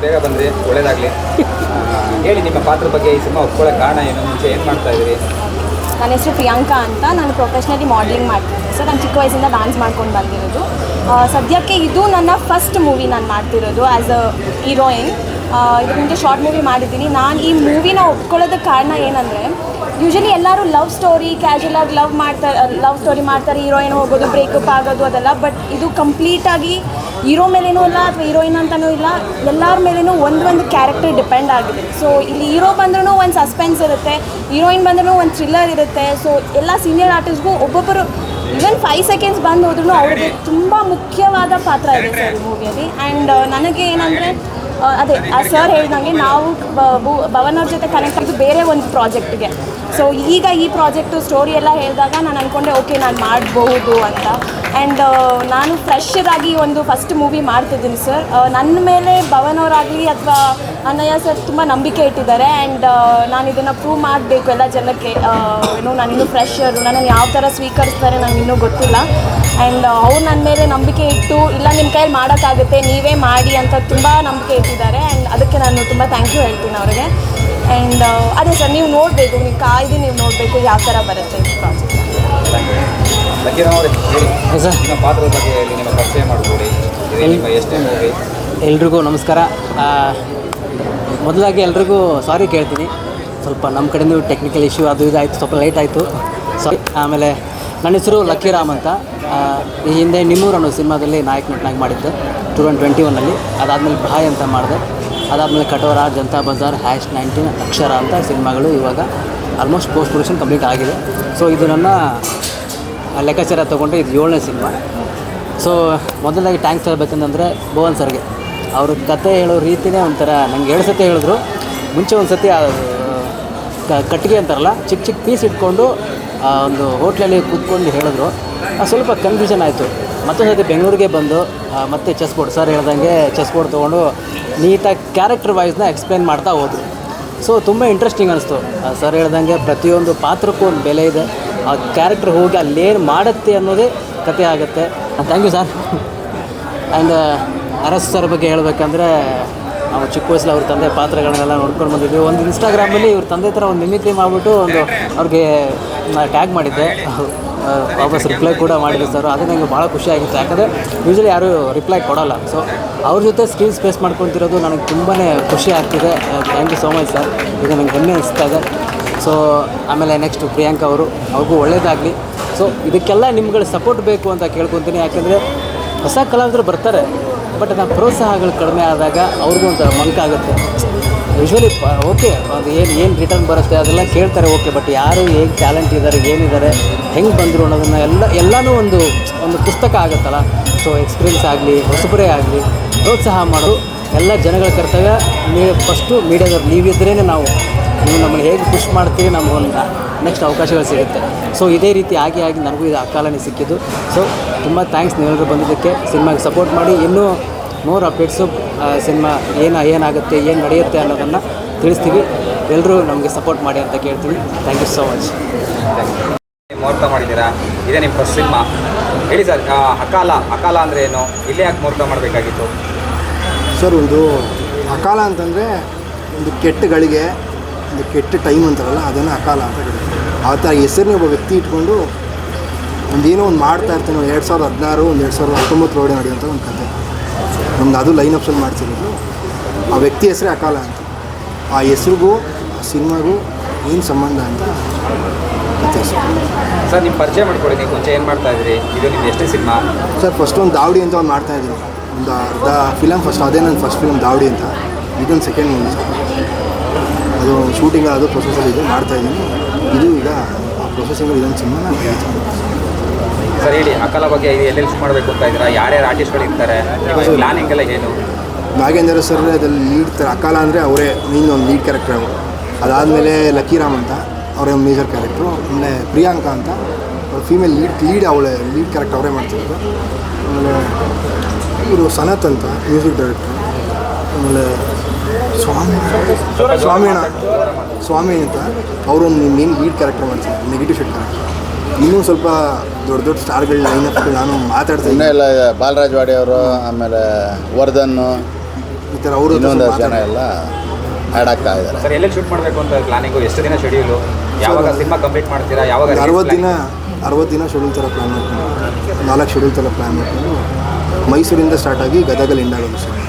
ಬೇಗ ಬಂದ್ರಿ, ಒಳ್ಳೇದಾಗಲಿ. ಹೇಳಿ ನಿಮ್ಮ ಪಾತ್ರದ ಬಗ್ಗೆ, ಈ ಸಿನಿಮಾ ಒಪ್ಕೊಳ್ಳೋ ಕಾರಣ ಏನು, ಮುಂಚೆ ಏನು ಮಾಡ್ತಾ ಇದ್ದೀರಿ? ನನ್ನ ಹೆಸರು ಪ್ರಿಯಾಂಕಾ ಅಂತ. ನಾನು ಪ್ರೊಫೆಷ್ನಲಿ ಮಾಡೆಲಿಂಗ್ ಮಾಡ್ತೀನಿ ಸರ್. ನಾನು ಚಿಕ್ಕ ವಯಸ್ಸಿಂದ ಡಾನ್ಸ್ ಮಾಡ್ಕೊಂಡು ಬಂದಿರೋದು. ಸದ್ಯಕ್ಕೆ ಇದು ನನ್ನ ಫಸ್ಟ್ ಮೂವಿ ನಾನು ಮಾಡ್ತಿರೋದು ಆ್ಯಸ್ ಅ ಹೀರೋಯಿನ್. ಇದಕ್ಕೆ ಮುಂಚೆ ಶಾರ್ಟ್ ಮೂವಿ ಮಾಡಿದ್ದೀನಿ. ನಾನು ಈ ಮೂವಿನ ಒಪ್ಕೊಳ್ಳೋದಕ್ಕೆ ಕಾರಣ ಏನಂದರೆ, ಯೂಶಲಿ ಎಲ್ಲರೂ ಲವ್ ಸ್ಟೋರಿ ಕ್ಯಾಶುಯಲಾಗಿ ಲವ್ ಸ್ಟೋರಿ ಮಾಡ್ತಾರೆ, ಹೀರೋಯಿನ್ ಹೋಗೋದು, ಬ್ರೇಕಪ್ ಆಗೋದು ಅದೆಲ್ಲ. ಬಟ್ ಇದು ಕಂಪ್ಲೀಟಾಗಿ ಹೀರೋ ಮೇಲೇನೂ ಇಲ್ಲ ಅಥವಾ ಹೀರೋಯಿನ್ ಅಂತಲೂ ಇಲ್ಲ, ಎಲ್ಲರ ಮೇಲೇನೂ ಒಂದು ಕ್ಯಾರೆಕ್ಟರ್ ಡಿಪೆಂಡ್ ಆಗಿದೆ. ಸೊ ಇಲ್ಲಿ ಹೀರೋ ಬಂದ್ರೂ ಒಂದು ಸಸ್ಪೆನ್ಸ್ ಇರುತ್ತೆ, ಹೀರೋಯಿನ್ ಬಂದ್ರೂ ಒಂದು ಥ್ರಿಲ್ಲರ್ ಇರುತ್ತೆ. ಸೊ ಎಲ್ಲ ಸೀನಿಯರ್ ಆರ್ಟಿಸ್ಟ್ಗೂ ಒಬ್ಬೊಬ್ಬರು ಈವನ್ 5 ಸೆಕೆಂಡ್ಸ್ ಬಂದು ಹೋದ್ರೂ ಅವ್ರಿಗೆ ತುಂಬ ಮುಖ್ಯವಾದ ಪಾತ್ರ ಇದೆ ಸರ್ ಈ ಮೂವಿಯಲ್ಲಿ. ಆ್ಯಂಡ್ ನನಗೆ ಏನಂದರೆ ಅದೇ ಆ ಸರ್ ಹೇಳ್ದಂಗೆ ನಾವು ಭವನ್ ಅವ್ರ ಜೊತೆ ಕನೆಕ್ಟ್ ಆಗಿದ್ದು ಬೇರೆ ಒಂದು ಪ್ರಾಜೆಕ್ಟ್ಗೆ. ಸೊ ಈಗ ಈ ಪ್ರಾಜೆಕ್ಟು ಸ್ಟೋರಿ ಎಲ್ಲ ಹೇಳಿದಾಗ ನಾನು ಅಂದ್ಕೊಂಡೆ ಓಕೆ ನಾನು ಮಾಡಬಹುದು ಅಂತ. ಆ್ಯಂಡ್ ನಾನು ಫ್ರೆಶರಾಗಿ ಒಂದು ಫಸ್ಟ್ ಮೂವಿ ಮಾಡ್ತಿದ್ದೀನಿ ಸರ್. ನನ್ನ ಮೇಲೆ ಭವನ್ ಅವರಾಗಲಿ ಅಥವಾ ಅನಯ್ಯ ಸರ್ ತುಂಬ ನಂಬಿಕೆ ಇಟ್ಟಿದ್ದಾರೆ. ಆ್ಯಂಡ್ ನಾನು ಇದನ್ನು ಪ್ರೂವ್ ಮಾಡಬೇಕು ಎಲ್ಲ ಜನಕ್ಕೆ. ನಾನಿನ್ನೂ ಫ್ರೆಶರು, ನನ್ನನ್ನು ಯಾವ ಥರ ಸ್ವೀಕರಿಸ್ತಾರೆ ನನಗಿನ್ನೂ ಗೊತ್ತಿಲ್ಲ. ಆ್ಯಂಡ್ ಅವ್ರು ನನ್ನ ಮೇಲೆ ನಂಬಿಕೆ ಇಟ್ಟು ಇಲ್ಲ ನಿಮ್ಮ ಕೈಯಲ್ಲಿ ಮಾಡೋಕ್ಕಾಗುತ್ತೆ ನೀವೇ ಮಾಡಿ ಅಂತ ತುಂಬ ನಂಬಿಕೆ ಇಟ್ಟಿದ್ದಾರೆ. ಆ್ಯಂಡ್ ಅದಕ್ಕೆ ನಾನು ತುಂಬ ಥ್ಯಾಂಕ್ ಯು ಹೇಳ್ತೀನಿ ಅವರಿಗೆ. ಆ್ಯಂಡ್ ಅದೇ ಸರ್, ನೀವು ನೋಡಬೇಕು, ನೀವು ಕಾಯ್ದು ನೀವು ನೋಡಬೇಕು ಯಾವ ಥರ ಬರುತ್ತೆ ಈ ಪ್ರಾಜೆಕ್ಟ್. ಸರ್ ನಿಮ್ಮ ಪಾತ್ರದ ಬಗ್ಗೆ ಹೇಳಿ, ನಿಮ್ಮ ಪರಿಚಯ ಮಾಡಿಕೊಡಿ. ನಿಮ್ಮ ಎಷ್ಟೇ ಮೂವಿ? ಎಲ್ರಿಗೂ ನಮಸ್ಕಾರ. ಮೊದಲಾಗಿ ಎಲ್ರಿಗೂ ಸಾರಿ ಕೇಳ್ತೀನಿ, ಸ್ವಲ್ಪ ನಮ್ಮ ಕಡೆಯೂ ಟೆಕ್ನಿಕಲ್ ಇಶ್ಯೂ ಅದು ಇದಾಯಿತು, ಸ್ವಲ್ಪ ಲೇಟ್ ಆಯಿತು, ಸಾರಿ. ಆಮೇಲೆ ನನ್ನ ಹೆಸರು ಲಕ್ಕಿರಾಮ್ ಅಂತ. ಈ ಹಿಂದೆ ನಿಮ್ಮೂರು ಅನ್ನೋ ಸಿನಿಮಾದಲ್ಲಿ ನಾಯಕ ನಟನಾಗಿ ಮಾಡಿದ್ದೆ 2021 ಅದಾದಮೇಲೆ ಭಾಯ್ ಅಂತ ಮಾಡಿದೆ. ಅದಾದಮೇಲೆ ಕಟೋರ, ಜನತಾ ಬಜಾರ್, #19, ಅಕ್ಷರ ಅಂತ ಸಿನಿಮಾಗಳು ಇವಾಗ ಆಲ್ಮೋಸ್ಟ್ ಪೋಸ್ಟ್ ಪ್ರೊಡಕ್ಷನ್ ಕಂಪ್ಲೀಟ್ ಆಗಿದೆ. ಸೊ ಇದು ನನ್ನ ಲೆಕ್ಕಾಚಾರ ತೊಗೊಂಡ್ರೆ ಇದು 7ನೇ ಸಿನಿಮಾ. ಸೊ ಮೊದಲಾಗಿ ಥ್ಯಾಂಕ್ಸ್ ಹೇಳ್ಬೇಕಂತಂದರೆ ಭುವನ್ ಸರ್ಗೆ. ಅವ್ರ ಕತೆ ಹೇಳೋ ರೀತಿಯೇ ಒಂಥರ ನನಗೆ 7 ಸತಿ ಹೇಳಿದ್ರು. ಮುಂಚೆ ಒಂದು ಸತಿ ಕಟ್ಟಿಗೆ ಅಂತಾರಲ್ಲ, ಚಿಕ್ಕ ಪೀಸ್ ಇಟ್ಕೊಂಡು ಒಂದು ಹೋಟ್ಲಲ್ಲಿ ಕೂತ್ಕೊಂಡು ಹೇಳಿದ್ರು. ಸ್ವಲ್ಪ ಕನ್ಫ್ಯೂಷನ್ ಆಯಿತು. ಮತ್ತೊಂದು ಸತಿ ಬೆಂಗಳೂರಿಗೆ ಬಂದು ಮತ್ತೆ ಚೆಸ್ ಬೋರ್ಡ್ ಸರ್ ಹೇಳ್ದಂಗೆ ಚೆಸ್ ಬೋರ್ಡ್ ತೊಗೊಂಡು ನೀಟಾಗಿ ಕ್ಯಾರೆಕ್ಟರ್ ವೈಸ್ನ ಎಕ್ಸ್ಪ್ಲೇನ್ ಮಾಡ್ತಾ ಹೋದರು. ಸೊ ತುಂಬ ಇಂಟ್ರೆಸ್ಟಿಂಗ್ ಅನಿಸ್ತು. ಸರ್ ಹೇಳ್ದಂಗೆ ಪ್ರತಿಯೊಂದು ಪಾತ್ರಕ್ಕೂ ಒಂದು ಬೆಲೆ ಇದೆ. ಆ ಕ್ಯಾರೆಕ್ಟರ್ ಹೋಗಿ ಅಲ್ಲೇನು ಮಾಡುತ್ತೆ ಅನ್ನೋದೇ ಕತೆ ಆಗುತ್ತೆ. Thank you sir. And Aras sir ಬಗ್ಗೆ ಹೇಳಬೇಕಂದ್ರೆ, ನಾವು ಚಿಕ್ಕ ವಯಸ್ಸಲ್ಲಿ ಅವ್ರ ತಂದೆ ಪಾತ್ರಗಳನ್ನೆಲ್ಲ ನೋಡ್ಕೊಂಡು ಬಂದಿದ್ವಿ. ಒಂದು ಇನ್ಸ್ಟಾಗ್ರಾಮಲ್ಲಿ ಇವ್ರ ತಂದೆ ಥರ ಒಂದು ಮಿಮಿಕ್ರಿ ಮಾಡಿಬಿಟ್ಟು ಒಂದು ಅವ್ರಿಗೆ ಟ್ಯಾಗ್ ಮಾಡಿದ್ದೆ. ವಾಪಸ್ ರಿಪ್ಲೈ ಕೂಡ ಮಾಡಿದ್ದೆ ಸರ್. ಅದು ನನಗೆ ಭಾಳ ಖುಷಿ ಆಗಿತ್ತು, ಯಾಕಂದರೆ ಯೂಶ್ವಲಿ ಯಾರೂ ರಿಪ್ಲೈ ಕೊಡೋಲ್ಲ. ಸೊ ಅವ್ರ ಜೊತೆ ಸ್ಕಿಲ್ ಸ್ಪೇಸ್ ಮಾಡ್ಕೊತಿರೋದು ನನಗೆ ತುಂಬಾ ಖುಷಿ ಆಗ್ತಿದೆ. Thank you so much sir. ಇದು ನನಗೆ ಹೆಮ್ಮೆ ಅನಿಸ್ತಾ ಇದೆ. ಸೊ ಆಮೇಲೆ ನೆಕ್ಸ್ಟು ಪ್ರಿಯಾಂಕಾ ಅವ್ರಿಗೂ ಒಳ್ಳೆಯದಾಗಲಿ. ಸೊ ಇದಕ್ಕೆಲ್ಲ ನಿಮ್ಗಳ ಸಪೋರ್ಟ್ ಬೇಕು ಅಂತ ಕೇಳ್ಕೊತೀನಿ. ಯಾಕೆಂದರೆ ಹೊಸ ಕಲಾವಿದರು ಬರ್ತಾರೆ, ಬಟ್ ನಾವು ಪ್ರೋತ್ಸಾಹಗಳು ಕಡಿಮೆ ಆದಾಗ ಅವ್ರಿಗೂ ಒಂಥರ ಮಂಕಾಗುತ್ತೆ. ಯೂಶ್ವಲಿ ಓಕೆ, ಅದು ಏನು ರಿಟರ್ನ್ ಬರುತ್ತೆ ಅದೆಲ್ಲ ಕೇಳ್ತಾರೆ, ಓಕೆ. ಬಟ್ ಯಾರು ಹೇಗೆ ಟ್ಯಾಲೆಂಟ್ ಇದ್ದಾರೆ, ಏನಿದ್ದಾರೆ, ಹೆಂಗೆ ಬಂದರು ಅನ್ನೋದನ್ನು ಎಲ್ಲನೂ ಒಂದು ಪುಸ್ತಕ ಆಗುತ್ತಲ್ಲ. ಸೊ ಎಕ್ಸ್ಪೀರಿಯನ್ಸ್ ಆಗಲಿ, ಹೊಸಬರೇ ಆಗಲಿ, ಪ್ರೋತ್ಸಾಹ ಮಾಡೋದು ಎಲ್ಲ ಜನಗಳ ಕರ್ತವ್ಯ. ಫಸ್ಟು ಮೀಡಿಯಾದವ್ರು ನೀವಿದ್ರೇ ನೀವು ನಮ್ಮನ್ನು ಹೇಗೆ ಪುಷ್ ಮಾಡ್ತೀವಿ, ನಮಗೊಂದು ನೆಕ್ಸ್ಟ್ ಅವಕಾಶಗಳು ಸಿಗುತ್ತೆ. ಸೊ ಇದೇ ರೀತಿ ಆಗಿ ನನಗೂ ಇದು ಅಕಾಲನೇ ಸಿಕ್ಕಿದ್ದು. ಸೊ ತುಂಬ ಥ್ಯಾಂಕ್ಸ್ ನೀವೆಲ್ಲರೂ ಬಂದಿದ್ದಕ್ಕೆ. ಸಿನಿಮಾಗೆ ಸಪೋರ್ಟ್ ಮಾಡಿ, ಇನ್ನೂ ಮೋರ್ ಅಪ್ಡೇಟ್ಸು ಸಿನಿಮಾ ಏನಾಗುತ್ತೆ, ಏನು ನಡೆಯುತ್ತೆ ಅನ್ನೋದನ್ನು ತಿಳಿಸ್ತೀವಿ. ಎಲ್ಲರೂ ನಮಗೆ ಸಪೋರ್ಟ್ ಮಾಡಿ ಅಂತ ಕೇಳ್ತೀವಿ. Thank you so much. ಮುಹೂರ್ತ ಮಾಡಿದ್ದೀರಾ, ಇದೇ ನಿಮ್ಮ ಫಸ್ಟ್ ಸಿನಿಮಾ. ಹೇಳಿ ಸರ್, ಅಕಾಲ ಅಂದರೆ ಏನು, ಇಲ್ಲೇ ಯಾಕೆ ಮುಹೂರ್ತ ಮಾಡಬೇಕಾಗಿತ್ತು? ಸರ್, ಒಂದು ಅಕಾಲ ಅಂತಂದರೆ ಒಂದು ಕೆಟ್ಟ ಗಳಿಗೆ, ಒಂದು ಕೆಟ್ಟ ಟೈಮ್ ಅಂತಾರಲ್ಲ, ಅದನ್ನು ಅಕಾಲ ಅಂತ ಕರೀತಾರೆ. ಆ ಥರ ಹೆಸರನ್ನೇ ಒಬ್ಬ ವ್ಯಕ್ತಿ ಇಟ್ಕೊಂಡು ಒಂದೇನೋ ಒಂದು ಮಾಡ್ತಾ ಇರ್ತಾನೆ. 2016 ಒಂದು 2019 ಒಳಗಡೆ ನಡೆಯುವಂಥ ಒಂದು ಕತೆ. ನಮ್ದು ಅದು ಲೈನ್ ಅಪ್ಸಲ್ಲಿ ಮಾಡ್ತಿರೋದು. ಆ ವ್ಯಕ್ತಿ ಹೆಸರೇ ಅಕಾಲ ಅಂತ. ಆ ಹೆಸ್ರಿಗೂ ಆ ಸಿನಿಮಾಗೂ ಏನು ಸಂಬಂಧ ಅಂತ ಕತೆ ಸರ್. ನಿಮ್ಮ ಪರಿಚಯ ಮಾಡ್ಕೊಳ್ಳಿ, ನೀವು ಮುಂಚೆ ಏನು ಮಾಡ್ತಾಯಿದ್ರಿ, ಇದು ನಿಮ್ಮ ಎಷ್ಟೇ ಸಿನಿಮಾ? ಸರ್, ಫಸ್ಟ್ ಒಂದು ದಾವಡಿ ಅಂತ ಒಂದು ಮಾಡ್ತಾಯಿದ್ದೀನಿ, ಒಂದು ಅರ್ಧ ಫಿಲಮ್. ಫಸ್ಟ್ ಅದೇ ನನ್ನ ಫಸ್ಟ್ ಫಿಲಮ್ ದಾವಡಿ ಅಂತ. ಇದೊಂದು ಸೆಕೆಂಡ್ ಮೂವಿ ಸರ್. ಅದು ಶೂಟಿಂಗ್ ಅದು ಪ್ರೊಸೆಸಲ್ಲಿ ಇದು ಮಾಡ್ತಾಯಿದ್ದೀನಿ. ಇದು ಈಗ ಆ ಪ್ರೊಸೆಸಿಂಗಲ್ಲಿ ಇದೊಂದು ಸಿನಿಮಾ ನಾನು ಹೇಳ್ತೀನಿ ಸರ್. ಹೇಳಿ, ಅಕಾಲ ಬಗ್ಗೆ ಎಲ್ಲೆಲ್ಲಿ ಮಾಡಬೇಕು ಅಂತ ಇದ್ದೀರಾ, ಯಾರ್ಯಾರು ಆರ್ಟಿಸ್ಟ್ಗಳು ಇರ್ತಾರೆ, ಪ್ಲಾನಿಂಗ್ ಎಲ್ಲ ಏನು? ನಾಗೇಂದ್ರ ಸರ್ ಅದಲ್ಲಿ ಲೀಡ್ ಅಕಾಲ ಅಂದರೆ ಅವರೇ ಮೇನ್ ಒಂದು ಲೀಡ್ ಕ್ಯಾರೆಕ್ಟರ್ ಅವರು. ಅದಾದಮೇಲೆ ಲಕ್ಕಿರಾಮ್ ಅಂತ ಅವರೇ ಒಂದು ಮೇಜರ್ ಕ್ಯಾರೆಕ್ಟ್ರು. ಆಮೇಲೆ ಪ್ರಿಯಾಂಕಾ ಅಂತ ಅವ್ರು ಫೀಮೇಲ್ ಲೀಡ್ ಅವಳೇ ಲೀಡ್ ಕ್ಯಾರೆಕ್ಟರ್ ಅವರೇ ಮಾಡ್ತಿರೋದು. ಆಮೇಲೆ ಇವರು ಸನತ್ ಅಂತ ಮ್ಯೂಸಿಕ್ ಡೈರೆಕ್ಟ್ರು. ಆಮೇಲೆ ಸ್ವಾಮಿ ಅಂತ ಅವರೊಂದು ಮೇನ್ ಲೀಡ್ ಕ್ಯಾರೆಕ್ಟರ್ ಮಾಡ್ತಾರೆ, ನೆಗೆಟಿವ್ ಶೇಡ್ ಕ್ಯಾರೆಕ್ಟರ್. ಇನ್ನೂ ಸ್ವಲ್ಪ ದೊಡ್ಡ ಸ್ಟಾರ್ಗಳ ಲೈನಪ್ ನಾನು ಮಾತಾಡ್ತೀನಿ. ಇನ್ನೂ ಎಲ್ಲ ಬಾಲರಾಜ್ ವಾಡಿ ಅವರು, ಆಮೇಲೆ ವರ್ಧನ್, ಈ ಥರ ಅವರು ಇನ್ನೊಂದು ಜನ ಎಲ್ಲ ಆ್ಯಡ್ ಆಗ್ತಾ ಇದ್ದಾರೆ. ಸರ್ ಎಲ್ಲೆಲ್ಲಿ ಶೂಟ್ ಮಾಡಬೇಕು ಅಂತ ಪ್ಲಾನಿಂಗು, ಎಷ್ಟು ದಿನ ಶೆಡ್ಯೂಲು, ಯಾವಾಗ ಸಿನಿಮಾ ಕಂಪ್ಲೀಟ್ ಮಾಡ್ತೀರಾ, ಯಾವಾಗ 60 ದಿನ ಶೆಡ್ಯೂಲ್ ಥರ ಪ್ಲ್ಯಾನ್ ಮಾಡ್ಕೊಂಡು 4 ಶೆಡ್ಯೂಲ್ ಥರ ಪ್ಲ್ಯಾನ್ ಮಾಡ್ಕೊಂಡು ಮೈಸೂರಿಂದ ಸ್ಟಾರ್ಟ್ ಆಗಿ ಗದಗಲ್ಲಿ ಎಂಡ್ ಆಗೋದು ಸರ್.